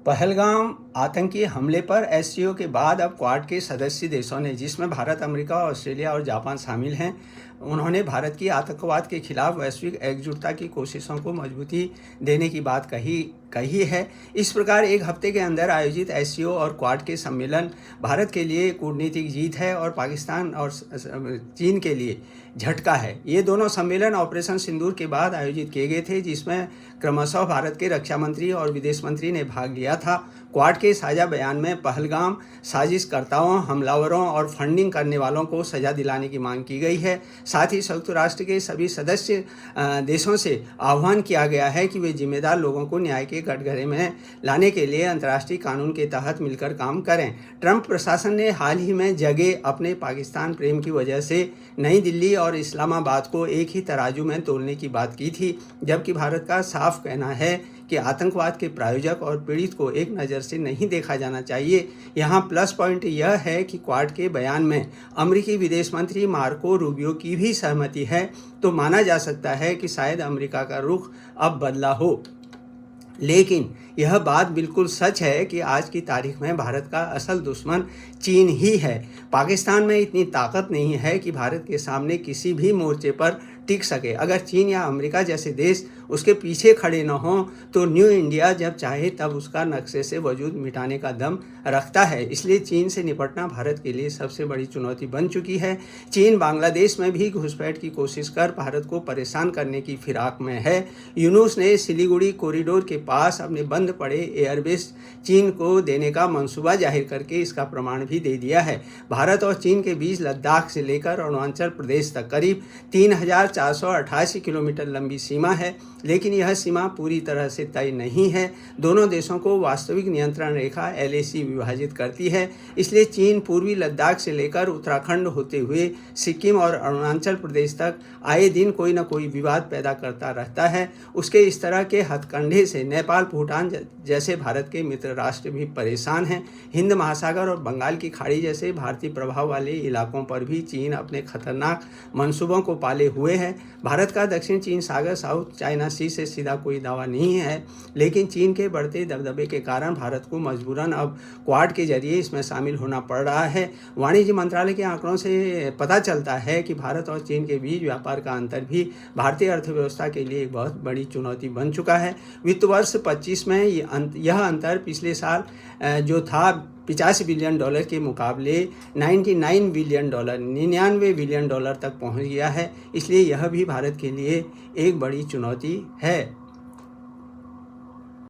पहलगाम आतंकी हमले पर एससीओ के बाद अब क्वाड के सदस्य देशों ने, जिसमें भारत, अमेरिका, ऑस्ट्रेलिया और जापान शामिल हैं, उन्होंने भारत की आतंकवाद के खिलाफ वैश्विक एकजुटता की कोशिशों को मजबूती देने की बात कही है। इस प्रकार एक हफ्ते के अंदर आयोजित एससीओ और क्वाड के सम्मेलन भारत के लिए कूटनीतिक जीत है और पाकिस्तान और चीन के लिए झटका है। ये दोनों सम्मेलन ऑपरेशन सिंदूर के बाद आयोजित किए गए थे, जिसमें क्रमशः भारत के रक्षा मंत्री और विदेश मंत्री ने भाग लिया था। क्वाड के साझा बयान में पहलगाम साजिशकर्ताओं, हमलावरों और फंडिंग करने वालों को सजा दिलाने की मांग की गई है। साथ ही संयुक्त राष्ट्र के सभी सदस्य देशों से आह्वान किया गया है कि वे जिम्मेदार लोगों को न्याय के कटघरे में लाने के लिए अंतर्राष्ट्रीय कानून के तहत मिलकर काम करें। ट्रंप प्रशासन ने हाल ही में जगे अपने पाकिस्तान प्रेम की वजह से नई दिल्ली और इस्लामाबाद को एक ही तराजू में तोलने की बात की थी, जबकि भारत का साफ कहना है कि आतंकवाद के प्रायोजक और पीड़ित को एक नज़र से नहीं देखा जाना चाहिए। यहाँ प्लस पॉइंट यह है कि क्वाड के बयान में अमेरिकी विदेश मंत्री मार्को रूबियो की भी सहमति है, तो माना जा सकता है कि शायद अमेरिका का रुख अब बदला हो। लेकिन यह बात बिल्कुल सच है कि आज की तारीख में भारत का असल दुश्मन चीन ही है। पाकिस्तान में इतनी ताकत नहीं है कि भारत के सामने किसी भी मोर्चे पर टिक सके। अगर चीन या अमेरिका जैसे देश उसके पीछे खड़े न हों तो न्यू इंडिया जब चाहे तब उसका नक्शे से वजूद मिटाने का दम रखता है। इसलिए चीन से निपटना भारत के लिए सबसे बड़ी चुनौती बन चुकी है। चीन बांग्लादेश में भी घुसपैठ की कोशिश कर भारत को परेशान करने की फिराक में है। यूनुस ने सिलीगुड़ी कॉरिडोर के पास अपने बंद पड़े एयरबेस चीन को देने का मंसूबा जाहिर करके इसका प्रमाण भी दे दिया है। भारत और चीन के बीच लद्दाख से लेकर अरुणाचल प्रदेश तक करीब 3,488 किलोमीटर लंबी सीमा है, लेकिन यह सीमा पूरी तरह से तय नहीं है। दोनों देशों को वास्तविक नियंत्रण रेखा LAC विभाजित करती है। इसलिए चीन पूर्वी लद्दाख से लेकर उत्तराखंड होते हुए सिक्किम और अरुणाचल प्रदेश तक आए दिन कोई न कोई विवाद पैदा करता रहता है। उसके इस तरह के हथकंडे से नेपाल, भूटान जैसे भारत के मित्र राष्ट्र भी परेशान हैं। हिंद महासागर और बंगाल की खाड़ी जैसे भारतीय प्रभाव वाले इलाकों पर भी चीन अपने खतरनाक मंसूबों को पाले हुए है। भारत का दक्षिण चीन सागर, साउथ चाइना सी से सीधा कोई दावा नहीं है, लेकिन चीन के बढ़ते दबदबे के कारण भारत को मजबूरन अब क्वाड के जरिए इसमें शामिल होना पड़ रहा है। वाणिज्य मंत्रालय के आंकड़ों से पता चलता है कि भारत और चीन के बीच व्यापार का अंतर भी भारतीय अर्थव्यवस्था के लिए एक बहुत बड़ी चुनौती बन चुका है। वित्त वर्ष 25 में यह अंतर पिछले साल जो था 85 बिलियन डॉलर के मुकाबले 99 बिलियन डॉलर, 99 बिलियन डॉलर तक पहुंच गया है। इसलिए यह भी भारत के लिए एक बड़ी चुनौती है।